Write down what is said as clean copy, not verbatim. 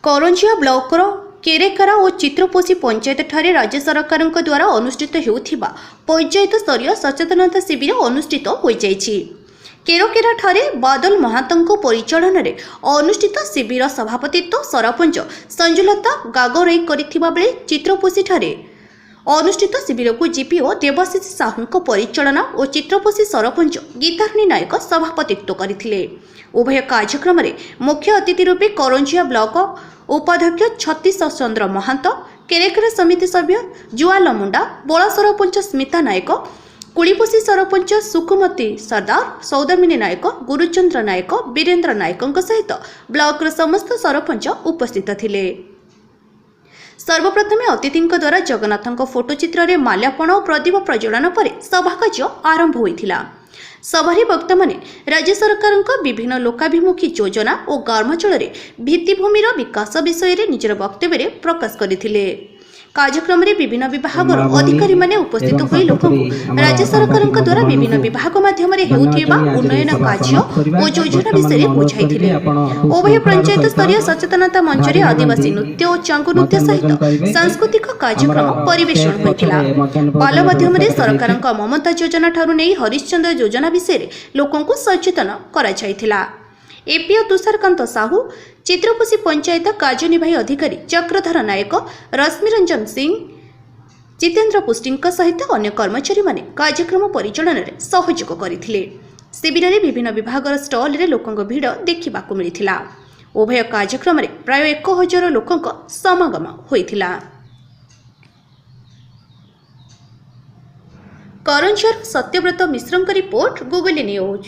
Karanjia blocker केरेकरा और चित्रपोषी पंचायत ठारे राज्य सरकार द्वारा अनुष्ठित होउथिबा पंचायत स्तरीय सचेतनता शिविर अनुष्ठित हो जाइछि। केरकेरा ठारे बादल महातंको परिचालन रे अनुष्ठित शिविर सभापतित्व सरपंच संजुलता गागोराई करिथिबा बेले चित्रपोषी ठारे अनुष्ठित शिविर को जीपीओ देवाशीष साहू परिचालना और चित्रपोषी सरपंच गीताराणी नायक सभापतित्व करथिले। उभय कार्यक्रम में मुख्य अतिथि रूपे करंजिया ब्लॉक उपाध्यक्ष छत्तीश चंद्र महांत, केरेकेरा समिति सभ्य जुआल मुंडा, बोला सरपंच स्मिता नायक, कुड़ीपोषी सरपंच सुकुमती सरदार, सौदामिनी नायक, गुरुचंद्र नायक, वीरेन्द्र नायक सहित ब्लॉक समस्त सरपंच उपस्थित थिले। सर्वप्रथमे अतिथि द्वारा जगन्नाथ फोटोचित्र में माल्यार्पण और प्रदीप प्रज्वलन पर सभाकार्य आरंभ होइथिला। सभारे वक्ता माने राज्य सरकार विभिन्न लोकाभिमुखी योजना और ग्रामांचल भित्तिभूमिर विकास विषय में निजर वक्तव्य प्रकाश करथिले। कार्यक्रम में विभिन्न विभाग अधिकारी माने उपस्थित होई लोकों राज्य सरकार द्वारा विभिन्न विभाग माध्यम हेउथिबा उन्नयन कार्य और योजना विषय बुझाइथिले। उभय पंचायत स्तरीय सचेतनता मंच रे आदिवासी नृत्य और चांगु नृत्य सहित सांस्कृतिक कार्यक्रम परिवेषण होइथिला। बाल माध्यम रे सरकार ममता योजना ठारू नै हरिश्चंद्र योजना विषय लोकों को सचेतन करा जाइथिला। एपीओ तुषारकांत साहू, चित्रपोषी पंचायत कार्यनिर्वाही अधिकारी चक्रधर नायक, रश्मिरंजन सिंह, जितेन्द्र पुष्टि सहित अन्य कर्मचारी माने कार्यक्रम परिचालन में सहयोग करथिले। शिविर में विभिन्न विभाग स्टल रे लोकों भीड़ देखा मिलता। उभय कार्यक्रम में प्राय 1000 लोकों समागम होइथिला। करंजिया सत्यव्रत मिश्रଙ୍କ रिपोर्ट, गूगल न्यूज।